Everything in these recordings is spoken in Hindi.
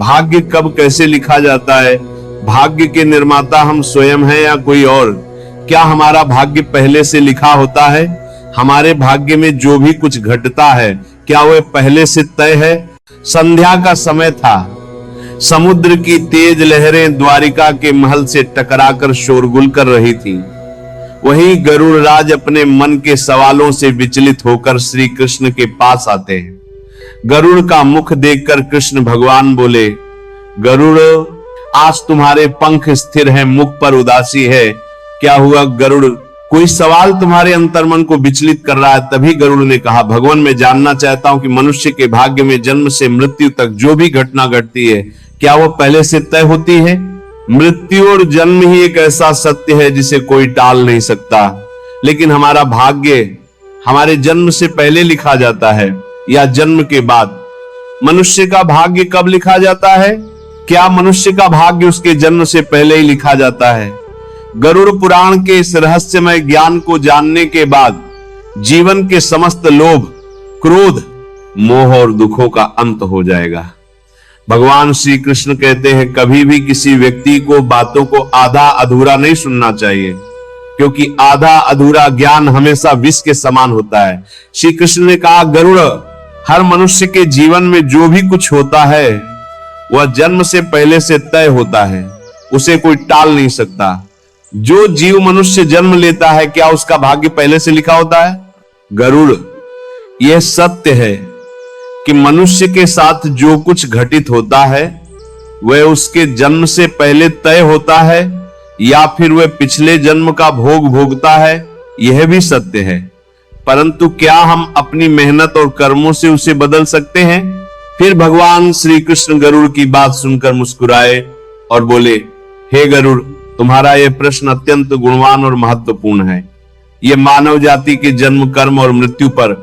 भाग्य कब कैसे लिखा जाता है? भाग्य के निर्माता हम स्वयं हैं या कोई और? क्या हमारा भाग्य पहले से लिखा होता है? हमारे भाग्य में जो भी कुछ घटता है क्या वह पहले से तय है? संध्या का समय था। समुद्र की तेज लहरें द्वारिका के महल से टकराकर शोरगुल कर रही थीं। वहीं गरुड़ राज अपने मन के सवालों से विचलित होकर श्री कृष्ण के पास आते हैं। गरुड़ का मुख देखकर कृष्ण भगवान बोले, गरुड़, आज तुम्हारे पंख स्थिर हैं, मुख पर उदासी है, क्या हुआ गरुड़? कोई सवाल तुम्हारे अंतर्मन को विचलित कर रहा है। तभी गरुड़ ने कहा, भगवान, मैं जानना चाहता हूं कि मनुष्य के भाग्य में जन्म से मृत्यु तक जो भी घटना घटती है क्या वो पहले से तय होती है? मृत्यु और जन्म ही एक ऐसा सत्य है जिसे कोई टाल नहीं सकता। लेकिन हमारा भाग्य हमारे जन्म से पहले लिखा जाता है या जन्म के बाद? मनुष्य का भाग्य कब लिखा जाता है? क्या मनुष्य का भाग्य उसके जन्म से पहले ही लिखा जाता है? गरुड़ पुराण के इस रहस्यमय ज्ञान को जानने के बाद जीवन के समस्त लोभ, क्रोध, मोह और दुखों का अंत हो जाएगा। भगवान श्री कृष्ण कहते हैं, कभी भी किसी व्यक्ति को बातों को आधा अधूरा नहीं सुनना चाहिए, क्योंकि आधा अधूरा ज्ञान हमेशा विष के समान होता है। श्री कृष्ण ने कहा, गरुड़, हर मनुष्य के जीवन में जो भी कुछ होता है वह जन्म से पहले से तय होता है, उसे कोई टाल नहीं सकता। जो जीव मनुष्य जन्म लेता है क्या उसका भाग्य पहले से लिखा होता है? गरुड़, यह सत्य है कि मनुष्य के साथ जो कुछ घटित होता है वह उसके जन्म से पहले तय होता है या फिर वह पिछले जन्म का भोग भोगता है, यह भी सत्य है। परंतु क्या हम अपनी मेहनत और कर्मों से उसे बदल सकते हैं? फिर भगवान श्री कृष्ण गरुड़ की बात सुनकर मुस्कुराए और बोले, हे गरुड़, तुम्हारा यह प्रश्न अत्यंत गुणवान और महत्वपूर्ण है। यह मानव जाति के जन्म, कर्म और मृत्यु पर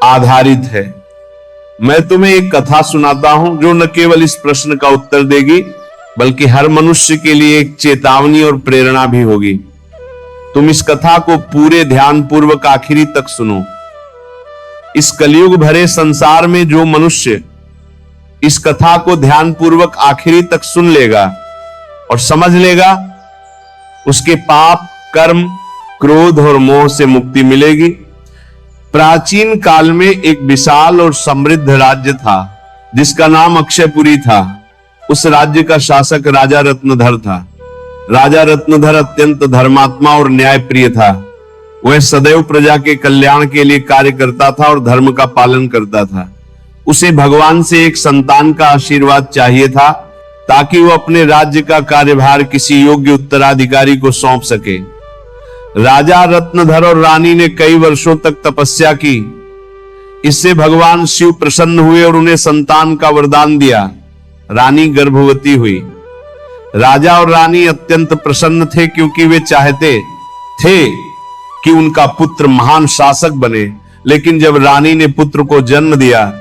आधारित है। मैं तुम्हें एक कथा सुनाता हूं जो न केवल इस प्रश्न का उत्तर देगी बल्कि हर मनुष्य के लिए एक चेतावनी और प्रेरणा भी होगी। तुम इस कथा को पूरे ध्यान पूर्वक आखिरी तक सुनो। इस कलयुग भरे संसार में जो मनुष्य इस कथा को ध्यान पूर्वक आखिरी तक सुन लेगा और समझ लेगा, उसके पाप, कर्म, क्रोध और मोह से मुक्ति मिलेगी। प्राचीन काल में एक विशाल और समृद्ध राज्य था जिसका नाम अक्षयपुरी था। उस राज्य का शासक राजा रत्नधर था। राजा रत्नधर अत्यंत धर्मात्मा और न्यायप्रिय था। वह सदैव प्रजा के कल्याण के लिए कार्य करता था और धर्म का पालन करता था। उसे भगवान से एक संतान का आशीर्वाद चाहिए था ताकि वो अपने राज्य का कार्यभार किसी योग्य उत्तराधिकारी को सौंप सके। राजा रत्नधर और रानी ने कई वर्षों तक तपस्या की। इससे भगवान शिव प्रसन्न हुए और उन्हें संतान का वरदान दिया। रानी गर्भवती हुई। राजा और रानी अत्यंत प्रसन्न थे क्योंकि वे चाहते थे कि उनका पुत्र महान शासक बने। लेकिन जब रानी ने पुत्र को जन्म दिया,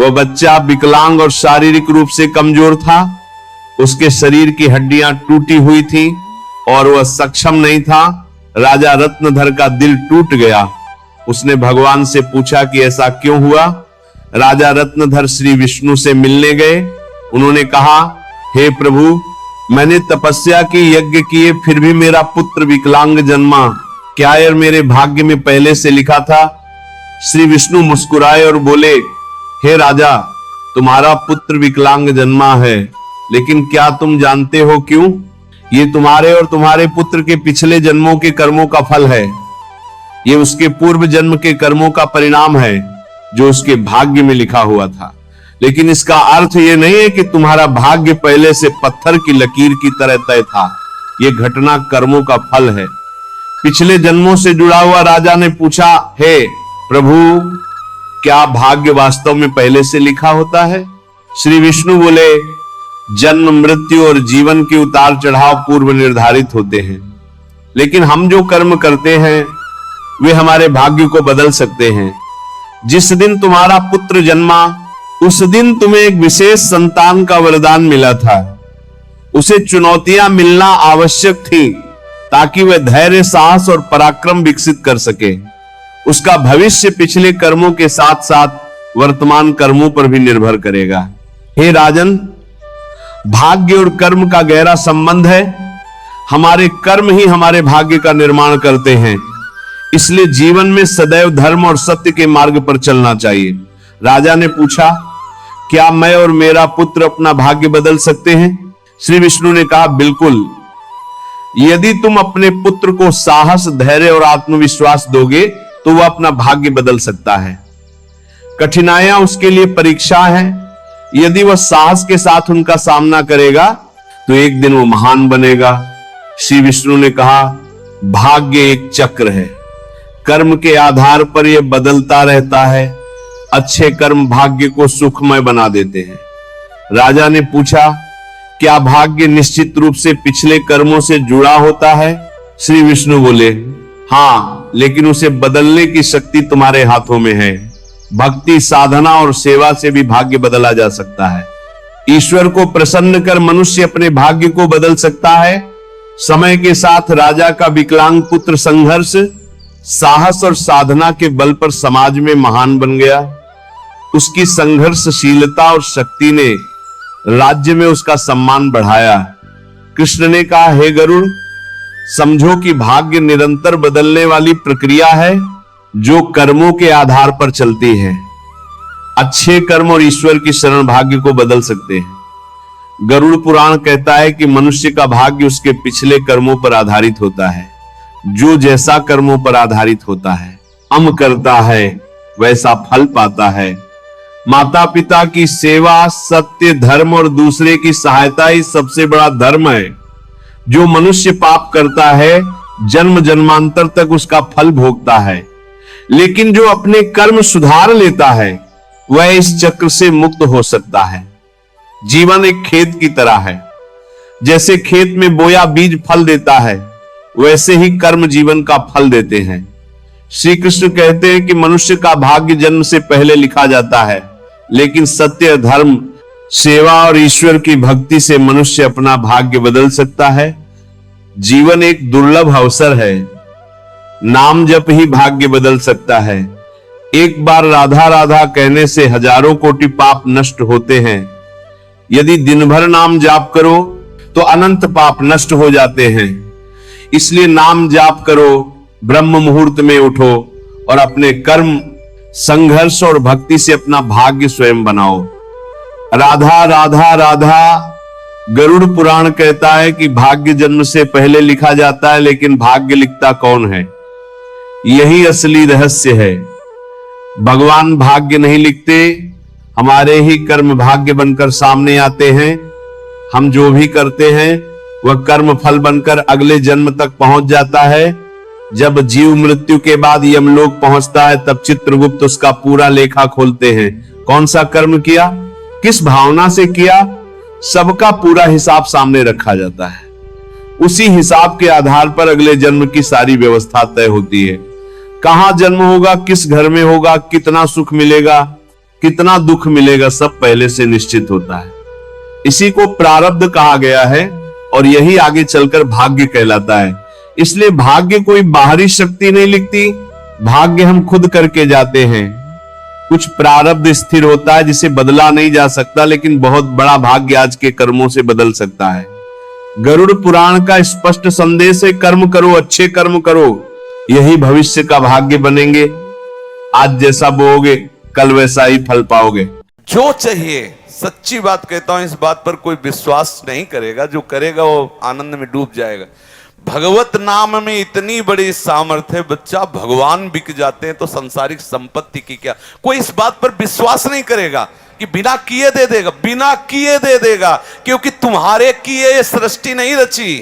वह बच्चा विकलांग और शारीरिक रूप से कमजोर था। उसके शरीर की हड्डियां टूटी हुई थी और वह सक्षम नहीं था। राजा रत्नधर का दिल टूट गया। उसने भगवान से पूछा कि ऐसा क्यों हुआ। राजा रत्नधर श्री विष्णु से मिलने गए। उन्होंने कहा, हे प्रभु, मैंने तपस्या की, यज्ञ किए, फिर भी मेरा पुत्र विकलांग जन्मा। क्या यह मेरे भाग्य में पहले से लिखा था? श्री विष्णु मुस्कुराए और बोले, हे राजा, तुम्हारा पुत्र विकलांग जन्मा है, लेकिन क्या तुम जानते हो क्यों? ये तुम्हारे और तुम्हारे पुत्र के पिछले जन्मों के कर्मों का फल है। ये उसके पूर्व जन्म के कर्मों का परिणाम है जो उसके भाग्य में लिखा हुआ था। लेकिन इसका अर्थ ये नहीं है कि तुम्हारा भाग्य पहले से पत्थर की लकीर की तरह तय था। ये घटना कर्मों का फल है। पिछले जन्मों से जुड़ा हुआ राजा ने पूछा, हे प्रभु, क्या भाग्य वास्तव में पहले से लिखा होता है? श्री विष्णु बोले, जन्म, मृत्यु और जीवन के उतार चढ़ाव पूर्व निर्धारित होते हैं, लेकिन हम जो कर्म करते हैं वे हमारे भाग्य को बदल सकते हैं। जिस दिन तुम्हारा पुत्र जन्मा उस दिन तुम्हें एक विशेष संतान का वरदान मिला था। उसे चुनौतियां मिलना आवश्यक थी ताकि वह धैर्य, साहस और पराक्रम विकसित कर सके। उसका भविष्य पिछले कर्मों के साथ साथ वर्तमान कर्मों पर भी निर्भर करेगा। हे राजन, भाग्य और कर्म का गहरा संबंध है। हमारे कर्म ही हमारे भाग्य का निर्माण करते हैं। इसलिए जीवन में सदैव धर्म और सत्य के मार्ग पर चलना चाहिए। राजा ने पूछा, क्या मैं और मेरा पुत्र अपना भाग्य बदल सकते हैं? श्री विष्णु ने कहा, बिल्कुल। यदि तुम अपने पुत्र को साहस, धैर्य और आत्मविश्वास दोगे तो वह अपना भाग्य बदल सकता है। कठिनाइयां उसके लिए परीक्षा है। यदि वह साहस के साथ उनका सामना करेगा तो एक दिन वो महान बनेगा। श्री विष्णु ने कहा, भाग्य एक चक्र है, कर्म के आधार पर यह बदलता रहता है। अच्छे कर्म भाग्य को सुखमय बना देते हैं। राजा ने पूछा, क्या भाग्य निश्चित रूप से पिछले कर्मों से जुड़ा होता है? श्री विष्णु बोले, हाँ, लेकिन उसे बदलने की शक्ति तुम्हारे हाथों में है। भक्ति, साधना और सेवा से भी भाग्य बदला जा सकता है। ईश्वर को प्रसन्न कर मनुष्य अपने भाग्य को बदल सकता है। समय के साथ राजा का विकलांग पुत्र संघर्ष, साहस और साधना के बल पर समाज में महान बन गया। उसकी संघर्षशीलता और शक्ति ने राज्य में उसका सम्मान बढ़ाया। कृष्ण ने कहा, हे गरुड़, समझो कि भाग्य निरंतर बदलने वाली प्रक्रिया है जो कर्मों के आधार पर चलती है। अच्छे कर्म और ईश्वर की शरण भाग्य को बदल सकते हैं। गरुड़ पुराण कहता है कि मनुष्य का भाग्य उसके पिछले कर्मों पर आधारित होता है। जो जैसा कर्मों पर आधारित होता है, करता है, वैसा फल पाता है। माता पिता की सेवा, सत्य, धर्म और दूसरे की सहायता ही सबसे बड़ा धर्म है। जो मनुष्य पाप करता है, जन्म जन्मांतर तक उसका फल भोगता है। लेकिन जो अपने कर्म सुधार लेता है, वह इस चक्र से मुक्त हो सकता है। जीवन एक खेत की तरह है। जैसे खेत में बोया बीज फल देता है, वैसे ही कर्म जीवन का फल देते हैं। श्री कृष्ण कहते हैं कि मनुष्य का भाग्य जन्म से पहले लिखा जाता है, लेकिन सत्य, धर्म, सेवा और ईश्वर की भक्ति से मनुष्य अपना भाग्य बदल सकता है। जीवन एक दुर्लभ अवसर है। नाम जप ही भाग्य बदल सकता है। एक बार राधा राधा कहने से हजारों कोटि पाप नष्ट होते हैं। यदि दिन भर नाम जाप करो तो अनंत पाप नष्ट हो जाते हैं। इसलिए नाम जाप करो, ब्रह्म मुहूर्त में उठो और अपने कर्म, संघर्ष और भक्ति से अपना भाग्य स्वयं बनाओ। राधा राधा राधा। गरुड़ पुराण कहता है कि भाग्य जन्म से पहले लिखा जाता है, लेकिन भाग्य लिखता कौन है? यही असली रहस्य है। भगवान भाग्य नहीं लिखते, हमारे ही कर्म भाग्य बनकर सामने आते हैं। हम जो भी करते हैं वह कर्म फल बनकर अगले जन्म तक पहुंच जाता है। जब जीव मृत्यु के बाद यमलोक पहुंचता है, तब चित्रगुप्त उसका पूरा लेखा खोलते हैं। कौन सा कर्म किया, किस भावना से किया, सबका पूरा हिसाब सामने रखा जाता है। उसी हिसाब के आधार पर अगले जन्म की सारी व्यवस्था तय होती है। कहां जन्म होगा, किस घर में होगा, कितना सुख मिलेगा, कितना दुख मिलेगा, सब पहले से निश्चित होता है। इसी को प्रारब्ध कहा गया है और यही आगे चलकर भाग्य कहलाता है। इसलिए भाग्य कोई बाहरी शक्ति नहीं लिखती, भाग्य हम खुद करके जाते हैं। कुछ प्रारब्ध स्थिर होता है जिसे बदला नहीं जा सकता, लेकिन बहुत बड़ा भाग्य आज के कर्मों से बदल सकता है। गरुड़ पुराण का स्पष्ट संदेश है, कर्म करो, अच्छे कर्म करो, यही भविष्य का भाग्य बनेंगे। आज जैसा बोओगे कल वैसा ही फल पाओगे। जो चाहिए, सच्ची बात कहता हूं, इस बात पर कोई विश्वास नहीं करेगा। जो करेगा वो आनंद में डूब जाएगा। भगवत नाम में इतनी बड़ी सामर्थ्य, बच्चा भगवान बिक जाते हैं तो संसारिक संपत्ति की क्या। कोई इस बात पर विश्वास नहीं करेगा कि बिना किए दे देगा, बिना किए दे देगा, क्योंकि तुम्हारे किए ये सृष्टि नहीं रची,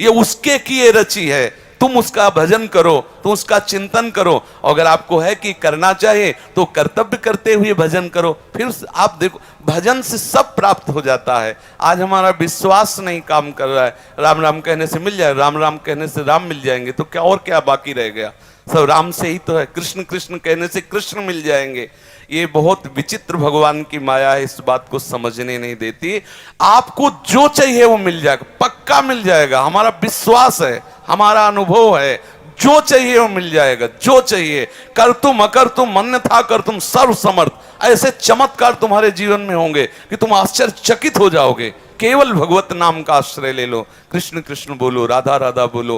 ये उसके किए रची है। तुम उसका भजन करो, तुम उसका चिंतन करो। अगर आपको है कि करना चाहिए तो कर्तव्य करते हुए भजन करो। फिर आप देखो, भजन से सब प्राप्त हो जाता है। आज हमारा विश्वास नहीं काम कर रहा है। राम राम कहने से मिल जाए, राम राम कहने से राम मिल जाएंगे, तो क्या और क्या बाकी रह गया? सब राम से ही तो है। कृष्ण कृष्ण कहने से कृष्ण मिल जाएंगे। ये बहुत विचित्र भगवान की माया है, इस बात को समझने नहीं देती। आपको जो चाहिए वो मिल जाएगा, पक्का मिल जाएगा। हमारा विश्वास है, हमारा अनुभव है, जो चाहिए वो मिल जाएगा। जो चाहिए, कर तुम अकर तुम, अन्यथा कर तुम, सर्व समर्थ। ऐसे चमत्कार तुम्हारे जीवन में होंगे कि तुम आश्चर्यचकित हो जाओगे केवल भगवत नाम का आश्रय ले लो, कृष्ण कृष्ण बोलो, राधा राधा बोलो।